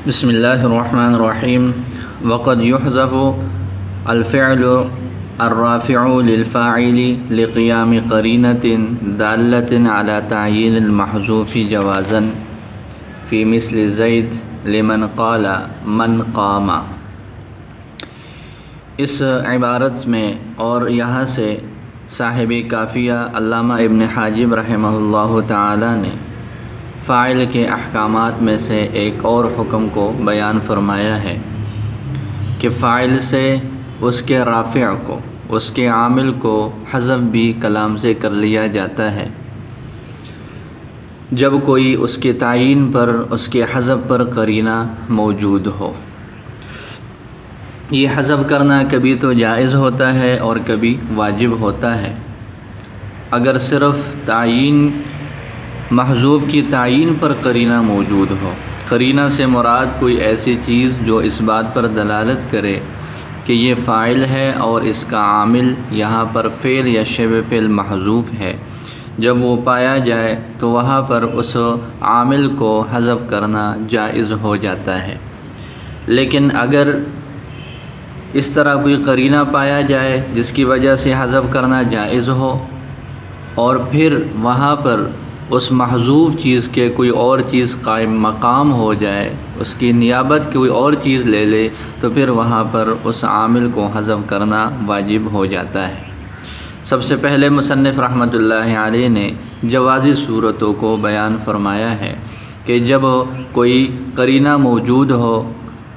بسم اللہ الرحمن الرحیم وقد يحذف الفعل الرافع للفاعل لقيام قرينة دالة على تعيين المحذوف جوازا في مثل زید لمن قال من قام۔ اس عبارت میں اور یہاں سے صاحب کافیہ علامہ ابن حاجب رحمہ اللہ تعالی نے فاعل کے احکامات میں سے ایک اور حکم کو بیان فرمایا ہے کہ فاعل سے اس کے رافع کو، اس کے عامل کو حذف بھی کلام سے کر لیا جاتا ہے جب کوئی اس کے تعیین پر، اس کے حذف پر قرینہ موجود ہو۔ یہ حذف کرنا کبھی تو جائز ہوتا ہے اور کبھی واجب ہوتا ہے۔ اگر صرف تعیین، محذوف کی تعیین پر قرینہ موجود ہو، قرینہ سے مراد کوئی ایسی چیز جو اس بات پر دلالت کرے کہ یہ فاعل ہے اور اس کا عامل یہاں پر فعل یا شبہ فعل محذوف ہے، جب وہ پایا جائے تو وہاں پر اس عامل کو حذف کرنا جائز ہو جاتا ہے۔ لیکن اگر اس طرح کوئی قرینہ پایا جائے جس کی وجہ سے حذف کرنا جائز ہو اور پھر وہاں پر اس محذوف چیز کے کوئی اور چیز قائم مقام ہو جائے، اس کی نیابت کوئی اور چیز لے لے، تو پھر وہاں پر اس عامل کو حذف کرنا واجب ہو جاتا ہے۔ سب سے پہلے مصنف رحمۃ اللہ علیہ نے جوازی صورتوں کو بیان فرمایا ہے کہ جب کوئی قرینہ موجود ہو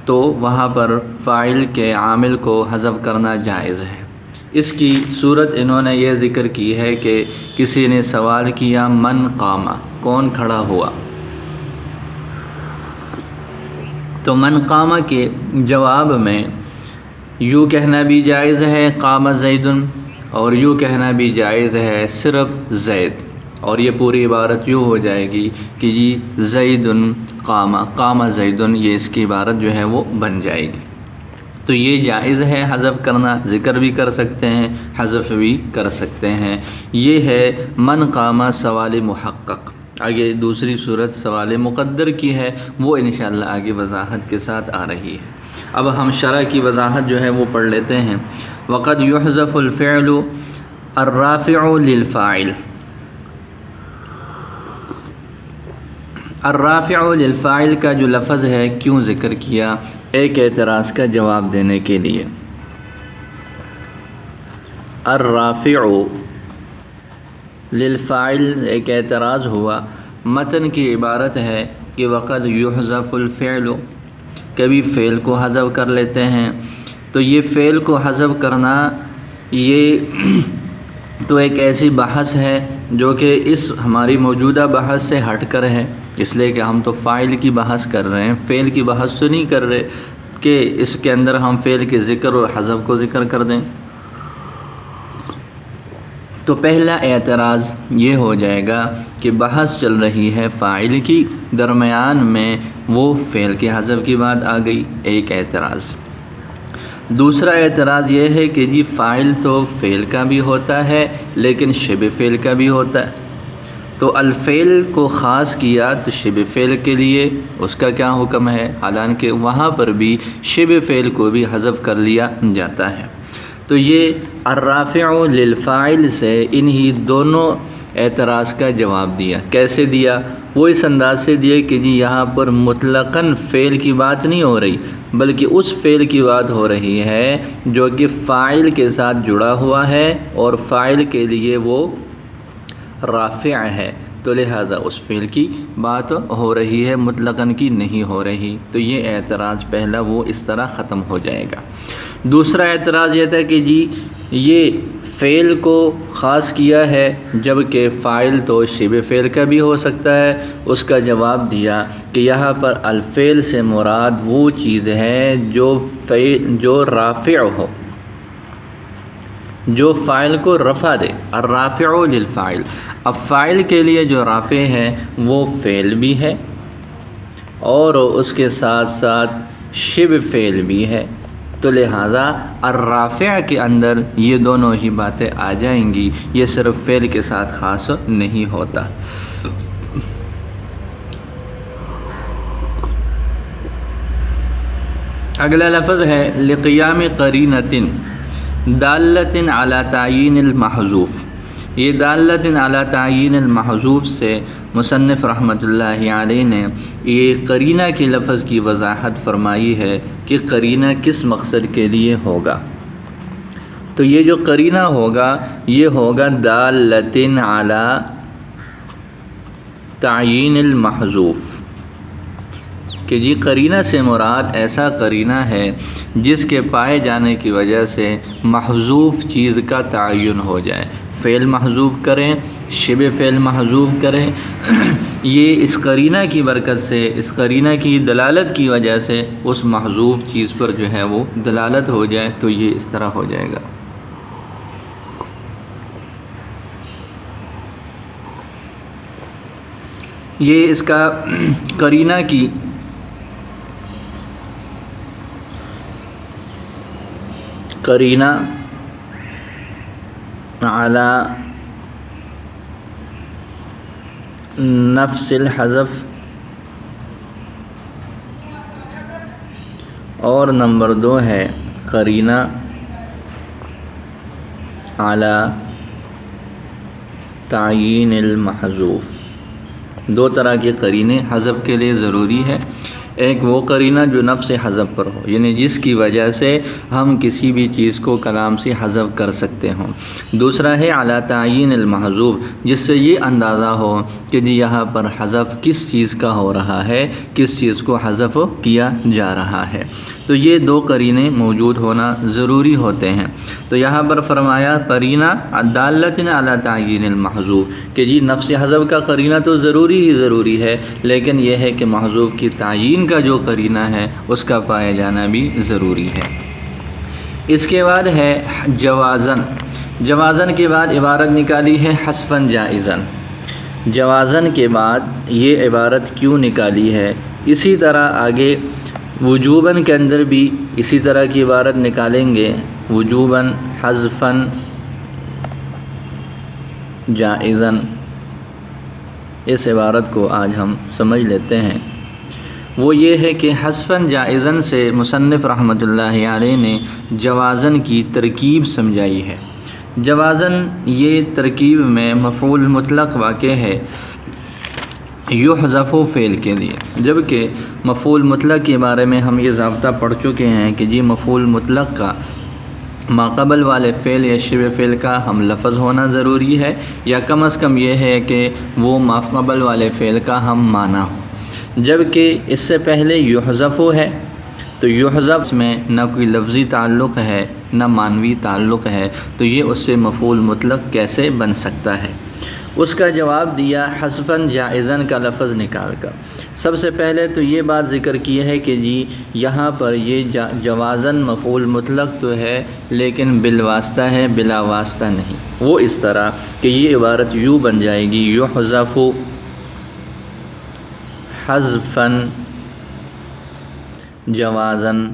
تو وہاں پر فاعل کے عامل کو حذف کرنا جائز ہے۔ اس کی صورت انہوں نے یہ ذکر کی ہے کہ کسی نے سوال کیا من قام، کون کھڑا ہوا، تو من قام کے جواب میں یوں کہنا بھی جائز ہے قام زید، اور یوں کہنا بھی جائز ہے صرف زید، اور یہ پوری عبارت یوں ہو جائے گی کہ جی زید قام، قام زید، یہ اس کی عبارت جو ہے وہ بن جائے گی۔ تو یہ جائز ہے حذف کرنا، ذکر بھی کر سکتے ہیں، حذف بھی کر سکتے ہیں۔ یہ ہے من قام سوال محقق۔ آگے دوسری صورت سوال مقدر کی ہے، وہ انشاءاللہ آگے وضاحت کے ساتھ آ رہی ہے۔ اب ہم شرح کی وضاحت جو ہے وہ پڑھ لیتے ہیں۔ وقد يحذف الفعل الرافع للفاعل۔ الرافع للفاعل کا جو لفظ ہے کیوں ذکر کیا؟ ایک اعتراض کا جواب دینے کے لیے۔ الرافع للفاعل ایک اعتراض ہوا، متن کی عبارت ہے کہ وقد يحذف الفعل، کبھی فعل کو حذف کر لیتے ہیں، تو یہ فعل کو حذف کرنا یہ تو ایک ایسی بحث ہے جو کہ اس ہماری موجودہ بحث سے ہٹ کر ہے، اس لیے کہ ہم تو فاعل کی بحث کر رہے ہیں، فعل کی بحث تو نہیں کر رہے کہ اس کے اندر ہم فعل کے ذکر اور حذف کو ذکر کر دیں۔ تو پہلا اعتراض یہ ہو جائے گا کہ بحث چل رہی ہے فاعل کی، درمیان میں وہ فعل کے حذف کی بات آ گئی، ایک اعتراض۔ دوسرا اعتراض یہ ہے کہ جی فاعل تو فعل کا بھی ہوتا ہے لیکن شبہ فعل کا بھی ہوتا ہے، تو الفعل کو خاص کیا تو شبہ فعل کے لیے اس کا کیا حکم ہے، حالانکہ وہاں پر بھی شبہ فعل کو بھی حذف کر لیا جاتا ہے۔ تو یہ الرافع للفاعل سے انہی دونوں اعتراض کا جواب دیا۔ کیسے دیا؟ وہ اس انداز سے دیا کہ جی یہاں پر مطلقاً فعل کی بات نہیں ہو رہی، بلکہ اس فعل کی بات ہو رہی ہے جو کہ فاعل کے ساتھ جڑا ہوا ہے اور فاعل کے لیے وہ رافع ہے، تو لہذا اس فعل کی بات ہو رہی ہے، مطلقاً کی نہیں ہو رہی۔ تو یہ اعتراض پہلا وہ اس طرح ختم ہو جائے گا۔ دوسرا اعتراض یہ تھا کہ جی یہ فعل کو خاص کیا ہے جبکہ فاعل تو شبہ فعل کا بھی ہو سکتا ہے۔ اس کا جواب دیا کہ یہاں پر الفعل سے مراد وہ چیز ہے جو رافع ہو، جو فاعل کو رفع دے، الرافع للفاعل۔ اب فاعل کے لیے جو رافع ہے وہ فعل بھی ہے اور اس کے ساتھ ساتھ شبہ فعل بھی ہے، تو لہذا الرافع کے اندر یہ دونوں ہی باتیں آ جائیں گی، یہ صرف فعل کے ساتھ خاص نہیں ہوتا۔ اگلا لفظ ہے لقیام قرینۃ دالۃ علی تعیین المحذوف۔ یہ دالۃ علی تعیین المحذوف سے مصنف رحمۃ اللہ علیہ نے یہ قرینہ کے لفظ کی وضاحت فرمائی ہے کہ قرینہ کس مقصد کے لیے ہوگا۔ تو یہ جو قرینہ ہوگا یہ ہوگا دالۃ علی تعیین المحذوف، کہ جی قرینہ سے مراد ایسا قرینہ ہے جس کے پائے جانے کی وجہ سے محذوف چیز کا تعین ہو جائے، فعل محذوف کریں، شبہ فعل محذوف کریں، یہ اس قرینہ کی برکت سے، اس قرینہ کی دلالت کی وجہ سے اس محذوف چیز پر جو ہے وہ دلالت ہو جائے، تو یہ اس طرح ہو جائے گا۔ یہ اس کا قرینہ کی قرینہ علی نفس الحذف، اور نمبر 2 ہے قرینہ علی تعیین المحذوف۔ دو طرح کے قرینے حذف کے لیے ضروری ہے، ایک وہ قرینہ جو نفس حذف پر ہو، یعنی جس کی وجہ سے ہم کسی بھی چیز کو کلام سے حذف کر سکتے ہوں، دوسرا ہے اعلی تعیین المحذوف، جس سے یہ اندازہ ہو کہ جی یہاں پر حذف کس چیز کا ہو رہا ہے، کس چیز کو حذف کیا جا رہا ہے۔ تو یہ دو قرینے موجود ہونا ضروری ہوتے ہیں۔ تو یہاں پر فرمایا قرینہ دالۃ علی تعیین المحذوف، کہ جی نفس حذف کا قرینہ تو ضروری ہی ضروری ہے، لیکن یہ ہے کہ محذوف کی تعیین کا جو قرینہ ہے اس کا پائے جانا بھی ضروری ہے۔ اس کے بعد ہے جوازن۔ جوازن کے بعد عبارت نکالی ہے حذفاً جائزاً۔ جوازن کے بعد یہ عبارت کیوں نکالی ہے، اسی طرح آگے وجوباً کے اندر بھی اسی طرح کی عبارت نکالیں گے، وجوباً حذفاً جائزاً۔ اس عبارت کو آج ہم سمجھ لیتے ہیں۔ وہ یہ ہے کہ حذفاً جائزاً سے مصنف رحمۃ اللہ علیہ نے جوازن کی ترکیب سمجھائی ہے۔ جوازن یہ ترکیب میں مفعول مطلق واقع ہے یحذف فعل کے لیے، جبکہ مفعول مطلق کے بارے میں ہم یہ ضابطہ پڑھ چکے ہیں کہ جی مفعول مطلق کا ما قبل والے فعل یا شبہ فعل کا ہم لفظ ہونا ضروری ہے، یا کم از کم یہ ہے کہ وہ ما قبل والے فعل کا ہم معنی ہو، جبکہ اس سے پہلے یحذف ہے، تو یحذف میں نہ کوئی لفظی تعلق ہے نہ معنوی تعلق ہے، تو یہ اس سے مفعول مطلق کیسے بن سکتا ہے؟ اس کا جواب دیا حذفاً جائزاً کا لفظ نکال کر۔ سب سے پہلے تو یہ بات ذکر کی ہے کہ جی یہاں پر یہ جوازاً مفعول مطلق تو ہے لیکن بالواسطہ ہے، بلا واسطہ نہیں۔ وہ اس طرح کہ یہ عبارت یوں بن جائے گی یحذف حذفاً جوازاً۔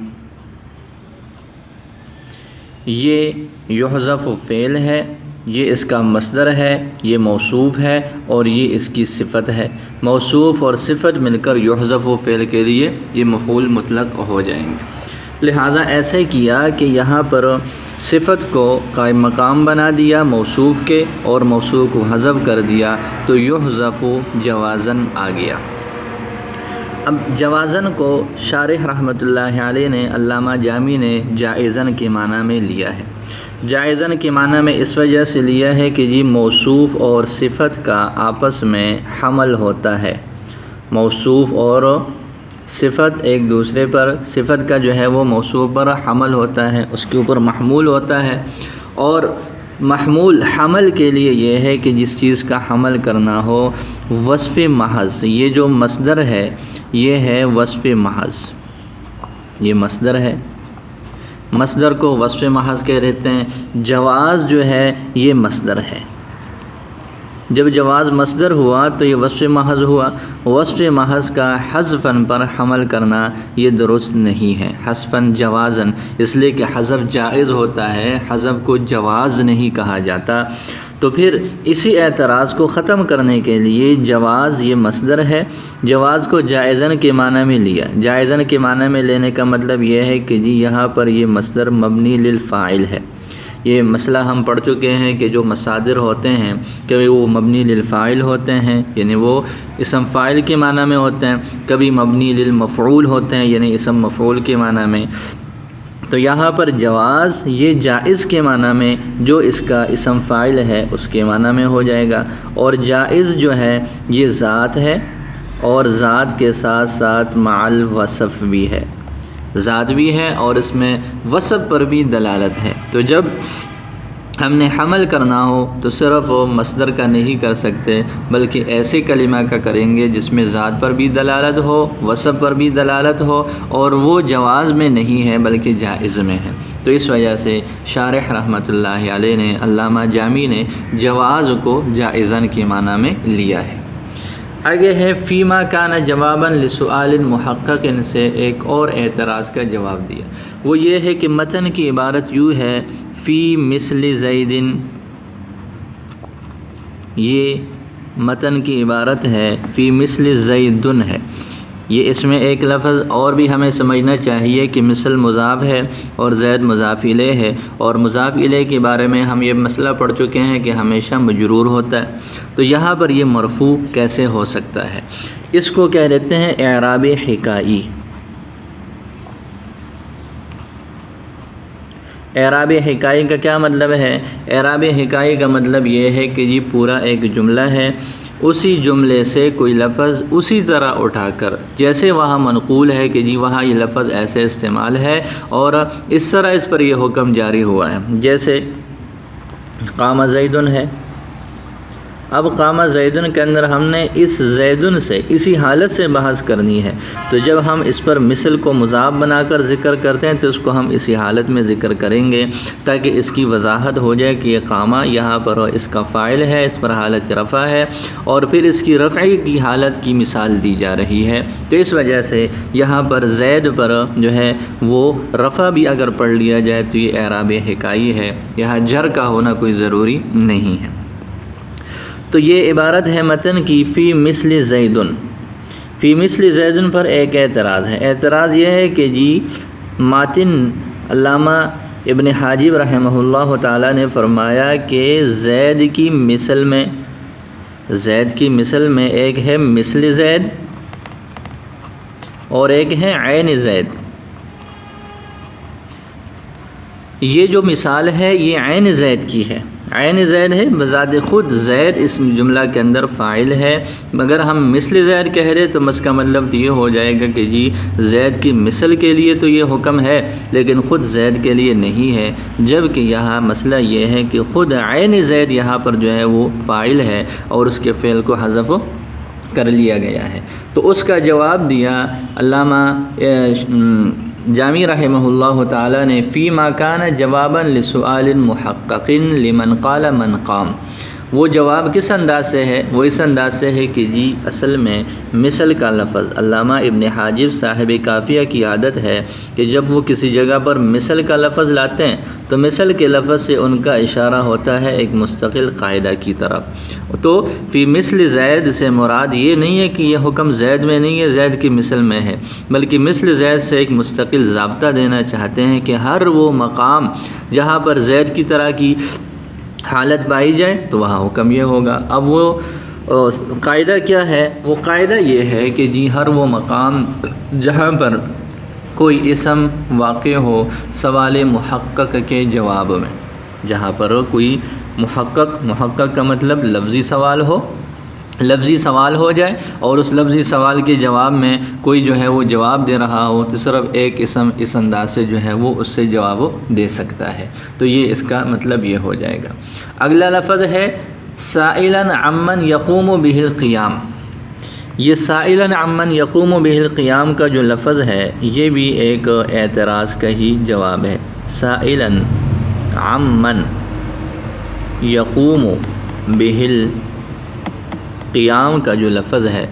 یہ یحذف فعل ہے، یہ اس کا مصدر ہے، یہ موصوف ہے اور یہ اس کی صفت ہے۔ موصوف اور صفت مل کر یحذف فعل کے لیے یہ مفعول مطلق ہو جائیں گے۔ لہٰذا ایسے کیا کہ یہاں پر صفت کو قائم مقام بنا دیا موصوف کے اور موصوف کو حذف کر دیا، تو یحذف جوازاً آ گیا۔ اب جوازاً کو شارح رحمۃ اللہ علیہ نے، علامہ جامی نے جائزاً کے معنی میں لیا ہے۔ جائزاً کے معنی میں اس وجہ سے لیا ہے کہ جی موصوف اور صفت کا آپس میں حمل ہوتا ہے، موصوف اور صفت ایک دوسرے پر، صفت کا جو ہے وہ موصوف پر حمل ہوتا ہے، اس کے اوپر محمول ہوتا ہے، اور محمول حمل کے لیے یہ ہے کہ جس چیز کا حمل کرنا ہو وصف محض، یہ جو مصدر ہے یہ ہے وصف محض، یہ مصدر ہے، مصدر کو وصف محض کہہ دیتے ہیں۔ جواز جو ہے یہ مصدر ہے، جب جواز مصدر ہوا تو یہ وصف محض ہوا، وصف محض کا حذفاً پر حمل کرنا یہ درست نہیں ہے، حذفاً جوازاً، اس لیے کہ حذف جائز ہوتا ہے، حذف کو جواز نہیں کہا جاتا۔ تو پھر اسی اعتراض کو ختم کرنے کے لیے جواز یہ مصدر ہے، جواز کو جائزاً کے معنی میں لیا۔ جائزاً کے معنی میں لینے کا مطلب یہ ہے کہ جی یہاں پر یہ مصدر مبنی للفاعل ہے۔ یہ مسئلہ ہم پڑھ چکے ہیں کہ جو مصادر ہوتے ہیں کبھی وہ مبنی للفاعل ہوتے ہیں، یعنی وہ اسم فاعل کے معنی میں ہوتے ہیں، کبھی مبنی للمفعول ہوتے ہیں، یعنی اسم مفعول کے معنی میں۔ تو یہاں پر جواز یہ جائز کے معنی میں، جو اس کا اسم فاعل ہے اس کے معنی میں ہو جائے گا، اور جائز جو ہے یہ ذات ہے، اور ذات کے ساتھ ساتھ مع الوصف بھی ہے، ذات بھی ہے اور اس میں وصف پر بھی دلالت ہے۔ تو جب ہم نے حمل کرنا ہو تو صرف وہ مصدر کا نہیں کر سکتے، بلکہ ایسے کلمہ کا کریں گے جس میں ذات پر بھی دلالت ہو، وصف پر بھی دلالت ہو، اور وہ جواز میں نہیں ہے بلکہ جائز میں ہے۔ تو اس وجہ سے شارح رحمۃ اللہ علیہ نے، علامہ جامی نے جواز کو جائزاً کے معنی میں لیا ہے۔ آگے ہے فیما کان جواباً لسؤال محقق، ان سے ایک اور اعتراض کا جواب دیا، وہ یہ ہے کہ متن کی عبارت یوں ہے فی مثل زید، یہ متن کی عبارت ہے فی مثل زیدن ہے۔ یہ اس میں ایک لفظ اور بھی ہمیں سمجھنا چاہیے کہ مثل مضاف ہے اور زید مضاف الیہ ہے، اور مضاف الیہ کے بارے میں ہم یہ مسئلہ پڑھ چکے ہیں کہ ہمیشہ مجرور ہوتا ہے۔ تو یہاں پر یہ مرفوع کیسے ہو سکتا ہے؟ اس کو کہہ دیتے ہیں اعراب حکائی۔ اعراب حکائی کا کیا مطلب ہے؟ اعراب حکائی کا مطلب یہ ہے کہ جی پورا ایک جملہ ہے، اسی جملے سے کوئی لفظ اسی طرح اٹھا کر، جیسے وہاں منقول ہے کہ جی وہاں یہ لفظ ایسے استعمال ہے اور اس طرح اس پر یہ حکم جاری ہوا ہے۔ جیسے قام زیدن ہے، اب قام زیدن کے اندر ہم نے اس زیدن سے اسی حالت سے بحث کرنی ہے، تو جب ہم اس پر مثل کو مضاف بنا کر ذکر کرتے ہیں تو اس کو ہم اسی حالت میں ذکر کریں گے تاکہ اس کی وضاحت ہو جائے کہ یہ قامہ یہاں پر اس کا فاعل ہے، اس پر حالت رفع ہے، اور پھر اس کی رفعی کی حالت کی مثال دی جا رہی ہے۔ تو اس وجہ سے یہاں پر زید پر جو ہے وہ رفع بھی اگر پڑھ لیا جائے تو یہ اعراب حکائی ہے، یہاں جر کا ہونا کوئی ضروری نہیں ہے۔ تو یہ عبارت ہے متن کی فی مثل زیدن۔ فی مثل زیدن پر ایک اعتراض ہے، اعتراض یہ ہے کہ جی ماتن علامہ ابن حاجب رحمہ اللہ تعالیٰ نے فرمایا کہ زید کی مثل میں ایک ہے مثل زید اور ایک ہے عین زید۔ یہ جو مثال ہے یہ عین زید کی ہے، عین زید ہے، بذات خود زید اس جملہ کے اندر فاعل ہے، مگر ہم مثل زید کہہ رہے تو اس کا مطلب یہ ہو جائے گا کہ جی زید کی مثل کے لیے تو یہ حکم ہے لیکن خود زید کے لیے نہیں ہے، جبکہ یہاں مسئلہ یہ ہے کہ خود عین زید یہاں پر جو ہے وہ فاعل ہے اور اس کے فعل کو حذف کر لیا گیا ہے۔ تو اس کا جواب دیا علامہ جامی رحمہ اللہ تعالیٰ نے فی ما کان جوابا لسؤال محقق لمن قال من قام۔ وہ جواب کس انداز سے ہے؟ وہ اس انداز سے ہے کہ جی اصل میں مثل کا لفظ علامہ ابن حاجب صاحب کافیہ کی عادت ہے کہ جب وہ کسی جگہ پر مثل کا لفظ لاتے ہیں تو مثل کے لفظ سے ان کا اشارہ ہوتا ہے ایک مستقل قاعدہ کی طرف۔ تو فی مثل زید سے مراد یہ نہیں ہے کہ یہ حکم زید میں نہیں ہے، زید کی مثل میں ہے، بلکہ مثل زید سے ایک مستقل ضابطہ دینا چاہتے ہیں کہ ہر وہ مقام جہاں پر زید کی طرح کی حالت پائی جائے تو وہاں حکم یہ ہوگا۔ اب وہ قاعدہ کیا ہے؟ وہ قاعدہ یہ ہے کہ جی ہر وہ مقام جہاں پر کوئی اسم واقع ہو سوال محقق کے جواب میں، جہاں پر کوئی محقق کا مطلب لفظی سوال ہو جائے اور اس لفظی سوال کے جواب میں کوئی جو ہے وہ جواب دے رہا ہو تو صرف ایک اسم اس انداز سے جو ہے وہ اس سے جواب دے سکتا ہے، تو یہ اس کا مطلب یہ ہو جائے گا۔ اگلا لفظ ہے سائلا عمن یقوم بہ القیام۔ یہ سائلا عمن یقوم بہ القیام کا جو لفظ ہے یہ بھی ایک اعتراض کا ہی جواب ہے۔ سائلا عمن یقوم بہ قیام کا جو لفظ ہے،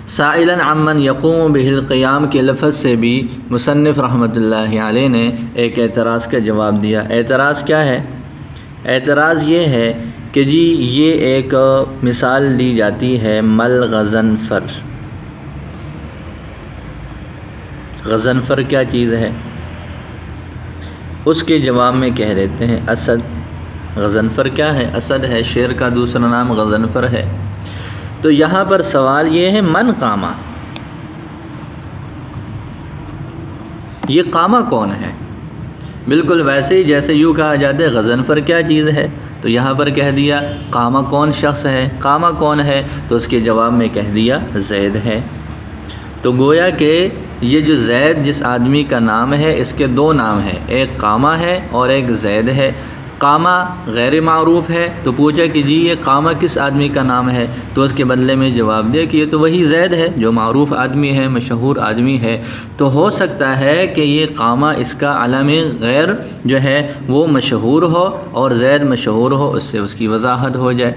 سائلاً عمن یقوم بہ القیام کے لفظ سے بھی مصنف رحمۃ اللہ علیہ نے ایک اعتراض کا جواب دیا۔ اعتراض کیا ہے؟ اعتراض یہ ہے کہ جی یہ ایک مثال دی جاتی ہے مل غضنفر۔ غضنفر کیا چیز ہے؟ اس کے جواب میں کہہ دیتے ہیں اسد۔ غضنفر کیا ہے؟ اسد ہے، شیر کا دوسرا نام غضنفر ہے۔ تو یہاں پر سوال یہ ہے من قامہ، یہ قامہ کون ہے؟ بالکل ویسے ہی جیسے یوں کہا جاتا ہے غضنفر کیا چیز ہے، تو یہاں پر کہہ دیا قامہ کون شخص ہے، قامہ کون ہے، تو اس کے جواب میں کہہ دیا زید ہے۔ تو گویا کہ یہ جو زید جس آدمی کا نام ہے اس کے دو نام ہیں، ایک قامہ ہے اور ایک زید ہے۔ قامہ غیر معروف ہے، تو پوچھا کہ جی یہ قامہ کس آدمی کا نام ہے، تو اس کے بدلے میں جواب دیا کہ یہ تو وہی زید ہے جو معروف آدمی ہے، مشہور آدمی ہے۔ تو ہو سکتا ہے کہ یہ قامہ اس کا علم غیر جو ہے وہ مشہور ہو اور زید مشہور ہو، اس سے اس کی وضاحت ہو جائے۔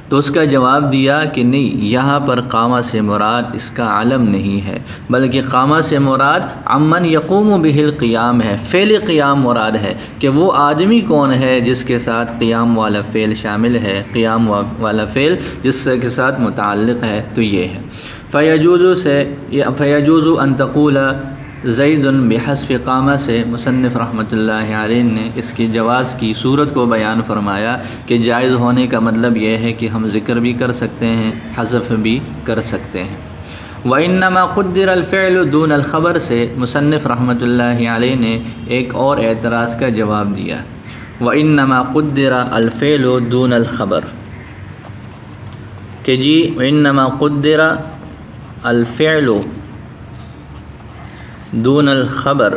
تو اس کا جواب دیا کہ نہیں، یہاں پر قامہ سے مراد اس کا علم نہیں ہے، بلکہ قامہ سے مراد عمن یقوم بہ القیام ہے، فعل قیام مراد ہے کہ وہ آدمی کون ہے جس کے ساتھ قیام والا فعل شامل ہے، قیام والا فعل جس کے ساتھ متعلق ہے، تو یہ ہے۔ فیجوز ان تقول زید بحذف قامہ سے مصنف رحمۃ اللہ علیہ نے اس کی جواز کی صورت کو بیان فرمایا کہ جائز ہونے کا مطلب یہ ہے کہ ہم ذکر بھی کر سکتے ہیں، حذف بھی کر سکتے ہیں۔ وَإِنَّمَا قُدِّرَ الْفِعْلُ دُونَ الْخَبَرِ سے مصنف رحمۃ اللہ علیہ نے ایک اور اعتراض کا جواب دیا۔ وَإِنَّمَا قُدِّرَ الْفِعْلُ دُونَ الْخَبَرِ کہ جی وَإِنَّمَا قُدِّرَ الْفِعْلُ دون الخبر،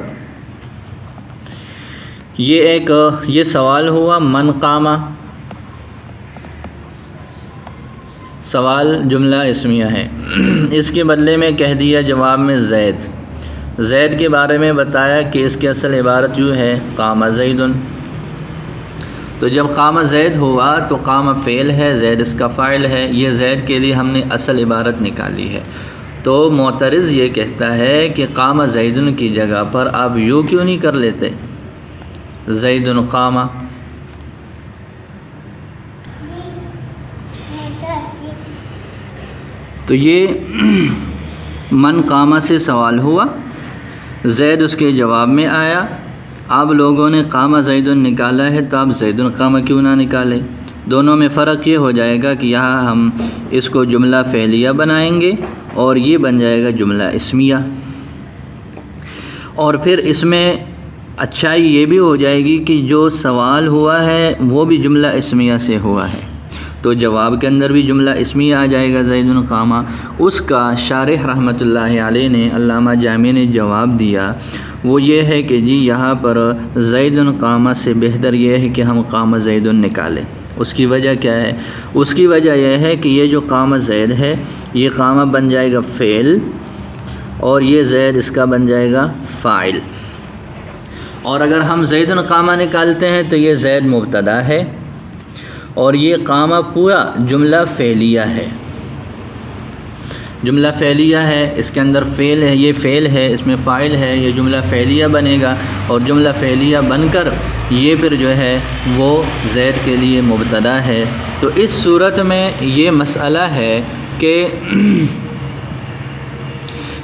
یہ سوال ہوا من قامہ، سوال جملہ اسمیہ ہے، اس کے بدلے میں کہہ دیا جواب میں زید۔ زید کے بارے میں بتایا کہ اس کی اصل عبارت یوں ہے قامہ زید۔ تو جب قامہ زید ہوا تو قامہ فعل ہے، زید اس کا فاعل ہے، یہ زید کے لیے ہم نے اصل عبارت نکالی ہے۔ تو معترض یہ کہتا ہے کہ قامہ زیدن کی جگہ پر آپ یوں کیوں نہیں کر لیتے زیدن قامہ؟ تو یہ من قامہ سے سوال ہوا، زید اس کے جواب میں آیا، آپ لوگوں نے قامہ زیدن نکالا ہے تو آپ زیدن قامہ کیوں نہ نکالیں؟ دونوں میں فرق یہ ہو جائے گا کہ یہاں ہم اس کو جملہ فعلیہ بنائیں گے اور یہ بن جائے گا جملہ اسمیہ، اور پھر اس میں اچھائی یہ بھی ہو جائے گی کہ جو سوال ہوا ہے وہ بھی جملہ اسمیہ سے ہوا ہے، تو جواب کے اندر بھی جملہ اسمیہ آ جائے گا زید قامہ۔ اس کا شارح رحمۃ اللہ علیہ نے علامہ جامی نے جواب دیا، وہ یہ ہے کہ جی یہاں پر زید قامہ سے بہتر یہ ہے کہ ہم قامہ زید نکالیں۔ اس کی وجہ کیا ہے؟ اس کی وجہ یہ ہے کہ یہ جو قامہ زید ہے یہ قامہ بن جائے گا فعل اور یہ زید اس کا بن جائے گا فاعل، اور اگر ہم زید قامہ نکالتے ہیں تو یہ زید مبتدا ہے اور یہ قامہ پورا جملہ فعلیہ ہے، جملہ فعلیہ ہے، اس کے اندر فعل ہے، یہ فعل ہے، اس میں فاعل ہے، یہ جملہ فعلیہ بنے گا، اور جملہ فعلیہ بن کر یہ پھر جو ہے وہ زید کے لیے مبتدا ہے۔ تو اس صورت میں یہ مسئلہ ہے کہ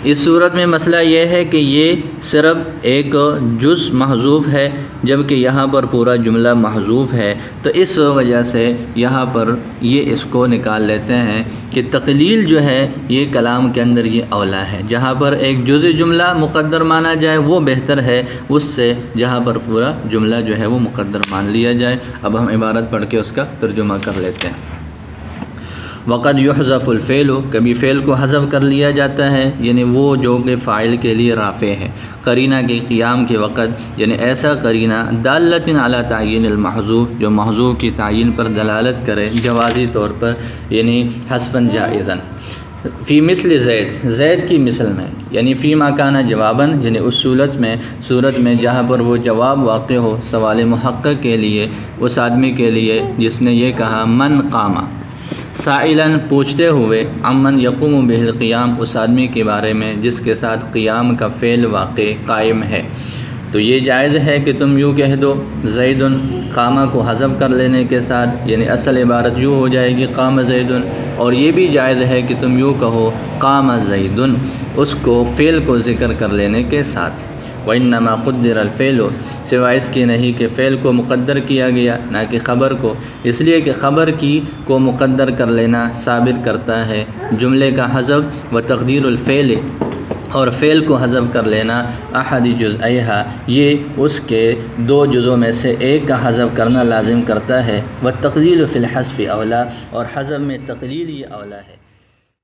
اس صورت میں مسئلہ یہ ہے کہ یہ صرف ایک جز محذوف ہے جبکہ یہاں پر پورا جملہ محذوف ہے، تو اس وجہ سے یہاں پر یہ اس کو نکال لیتے ہیں کہ تقلیل جو ہے یہ کلام کے اندر یہ اولا ہے، جہاں پر ایک جز جملہ مقدر مانا جائے وہ بہتر ہے اس سے جہاں پر پورا جملہ جو ہے وہ مقدر مان لیا جائے۔ اب ہم عبارت پڑھ کے اس کا ترجمہ کر لیتے ہیں۔ وقد یحذف الفعل، کبھی فعل کو حذف کر لیا جاتا ہے، یعنی وہ جو کہ فاعل کے لیے رافع ہے، قرینہ کے قیام کے وقت، یعنی ایسا قرینہ دالۃ علی تعیین المحذوف جو محذوف کی تعیین پر دلالت کرے جوازی طور پر، یعنی حذفاً جائزاً، فی مثل زید، زید کی مثل میں، یعنی فی ما کانا جواباً، یعنی اس صورت میں جہاں پر وہ جواب واقع ہو سوال محقق کے لیے، اس آدمی کے لیے جس نے یہ کہا من قاما، سائلاً پوچھتے ہوئے، عمن یقوم بہ القیام، اس آدمی کے بارے میں جس کے ساتھ قیام کا فعل واقع قائم ہے، تو یہ جائز ہے کہ تم یوں کہہ دو زید، قامہ کو حذف کر لینے کے ساتھ، یعنی اصل عبارت یوں ہو جائے گی قام زید، اور یہ بھی جائز ہے کہ تم یوں کہو قام زید، اس کو فعل کو ذکر کر لینے کے ساتھ۔ وَإِنَّمَا قُدِّرَ الْفِعْلُ، سوائے اس کی نہیں کہ فعل کو مقدر کیا گیا نہ کہ خبر کو، اس لیے کہ خبر کی کو مقدر کر لینا ثابت کرتا ہے جملے کا حذف، و تقدیر الفعل، اور فعل کو حذف کر لینا احد جزئیہا، یہ اس کے دو جزوں میں سے ایک کا حذف کرنا لازم کرتا ہے، والتقلیل فی الحذف اولا، اور حذف میں تقلیل یہ اولا ہے۔